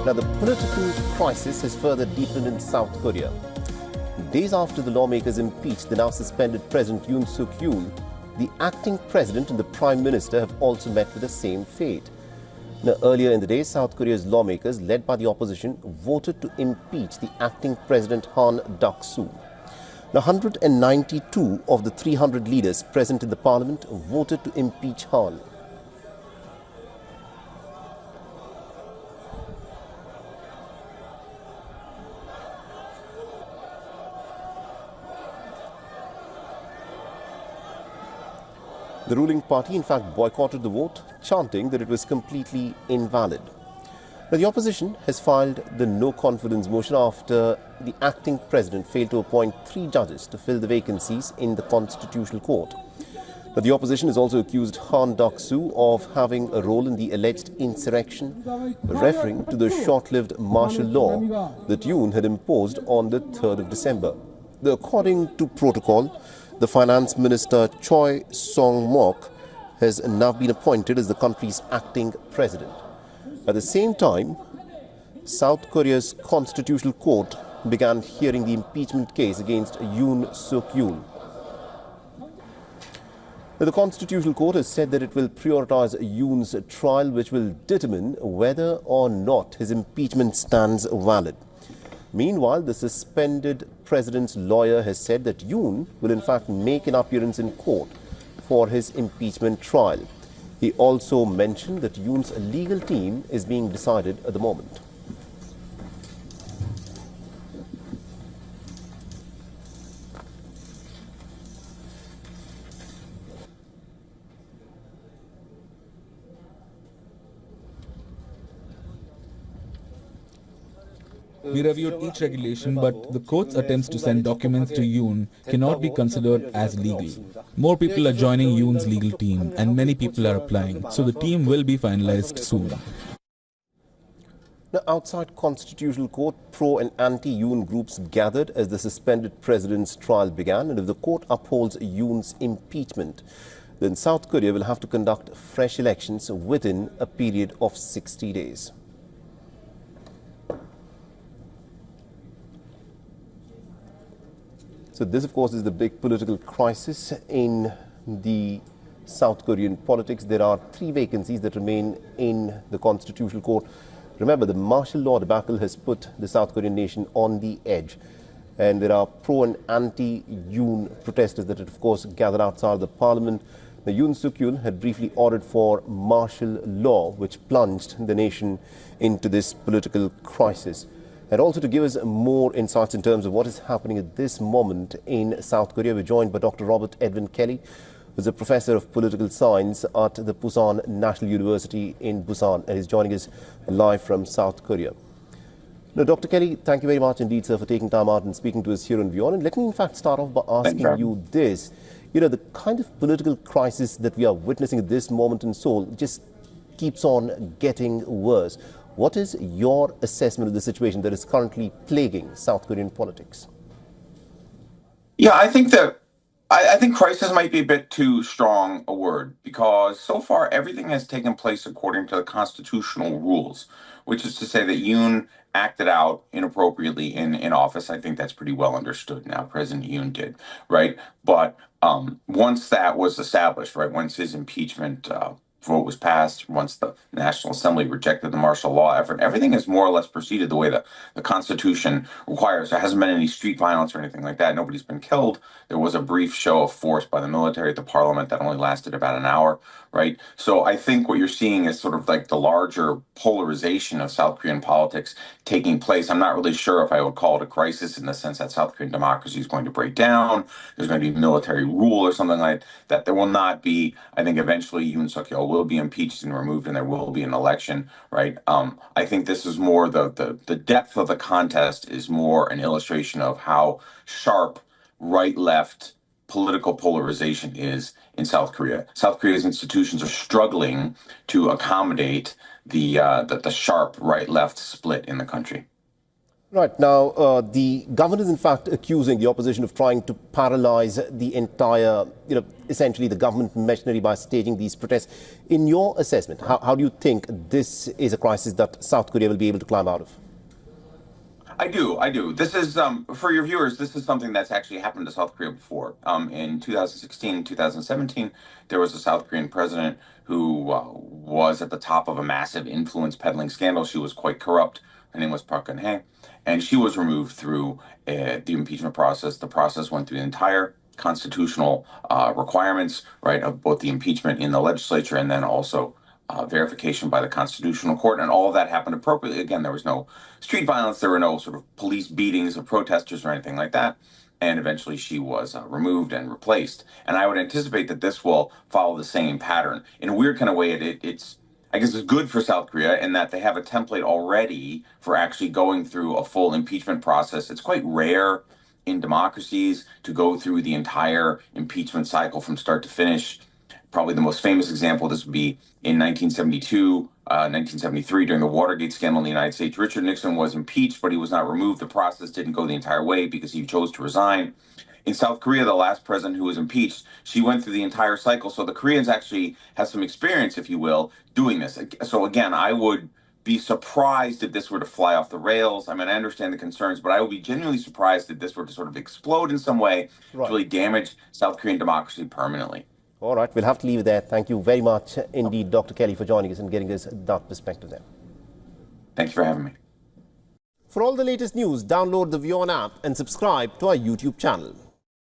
Now, the political crisis has further deepened in South Korea. Days after the lawmakers impeached the now suspended President Yoon Suk-Yeol, the acting president and the prime minister have also met with the same fate. Now, earlier in the day, South Korea's lawmakers, led by the opposition, voted to impeach the acting president Han Duck-Soo. Now, 192 of the 300 leaders present in the parliament voted to impeach Han. The ruling party, in fact, boycotted the vote, chanting that it was completely invalid. Now, the opposition has filed the no-confidence motion after the acting president failed to appoint 3 judges to fill the vacancies in the Constitutional Court. Now, the opposition has also accused Han Duck-Soo of having a role in the alleged insurrection, referring to the short-lived martial law that Yoon had imposed on the 3rd of December. Now, according to protocol, the finance minister Choi Song-mok has now been appointed as the country's acting president. At the same time, South Korea's Constitutional Court began hearing the impeachment case against Yoon Suk-Yeol. The Constitutional Court has said that it will prioritize Yoon's trial, which will determine whether or not his impeachment stands valid. Meanwhile, the suspended president's lawyer has said that Yoon will in fact make an appearance in court for his impeachment trial. He also mentioned that Yoon's legal team is being decided at the moment. We reviewed each regulation, but the court's attempts to send documents to Yoon cannot be considered as legal. More people are joining Yoon's legal team, and many people are applying, so the team will be finalized soon. Now, outside Constitutional Court, pro and anti-Yoon groups gathered as the suspended president's trial began, and if the court upholds Yoon's impeachment, then South Korea will have to conduct fresh elections within a period of 60 days. So this, of course, is the big political crisis in the South Korean politics. There are 3 vacancies that remain in the Constitutional Court. Remember, the martial law debacle has put the South Korean nation on the edge. And there are pro and anti-Yoon protesters that, of course, gathered outside the parliament. Now, Yoon Suk-Yeol had briefly ordered for martial law, which plunged the nation into this political crisis. And also to give us more insights in terms of what is happening at this moment in South Korea, we're joined by Dr. Robert Edwin Kelly, who's a professor of political science at the Busan National University in Busan, and he's joining us live from South Korea. Now, Dr. Kelly, thank you very much indeed, sir, for taking time out and speaking to us here on WION. And let me, in fact, start off by asking you this. You know, the kind of political crisis that we are witnessing at this moment in Seoul just keeps on getting worse. What is your assessment of the situation that is currently plaguing South Korean politics? Yeah, I think crisis might be a bit too strong a word, because so far everything has taken place according to the constitutional rules, which is to say that Yoon acted out inappropriately in office. I think that's pretty well understood now. President Yoon did, right? But once that was established, right, once his impeachment vote was passed, once the National Assembly rejected the martial law effort, everything has more or less proceeded the way that the Constitution requires. There hasn't been any street violence or anything like that. Nobody's been killed. There was a brief show of force by the military at the parliament that only lasted about an hour, right? So I think what you're seeing is sort of like the larger polarization of South Korean politics taking place. I'm not really sure if I would call it a crisis in the sense that South Korean democracy is going to break down. There's going to be military rule or something like that. There will not be. I think eventually Yoon Suk-Yeol will be impeached and removed, and there will be an election, right? I think this is more the depth of the contest is more an illustration of how sharp right-left political polarization is in South Korea. South Korea's institutions are struggling to accommodate the sharp right-left split in the country. Right now, the government is in fact accusing the opposition of trying to paralyze the entire, essentially the government machinery by staging these protests. In your assessment, how do you think this is a crisis that South Korea will be able to climb out of? I do. This is, for your viewers, this is something that's actually happened to South Korea before. In 2016, 2017, there was a South Korean president who was at the top of a massive influence peddling scandal. She was quite corrupt. Her name was Park Geun-hye, and she was removed through the impeachment process. The process went through the entire constitutional requirements, right, of both the impeachment in the legislature and then also verification by the Constitutional Court, and all of that happened appropriately. Again, there was no street violence, there were no sort of police beatings of protesters or anything like that. And eventually she was removed and replaced. And I would anticipate that this will follow the same pattern. In a weird kind of way, it's I guess it's good for South Korea in that they have a template already for actually going through a full impeachment process. It's quite rare in democracies to go through the entire impeachment cycle from start to finish. Probably the most famous example of this would be in 1972, 1973, during the Watergate scandal in the United States. Richard Nixon was impeached, but he was not removed. The process didn't go the entire way because he chose to resign. In South Korea, the last president who was impeached, she went through the entire cycle. So the Koreans actually have some experience, if you will, doing this. So again, I would be surprised if this were to fly off the rails. I mean, I understand the concerns, but I would be genuinely surprised if this were to sort of explode in some way, to really damage South Korean democracy permanently. All right, we'll have to leave it there. Thank you very much indeed, Dr. Kelly, for joining us and getting us that perspective there. Thank you for having me. For all the latest news, download the WION app and subscribe to our YouTube channel.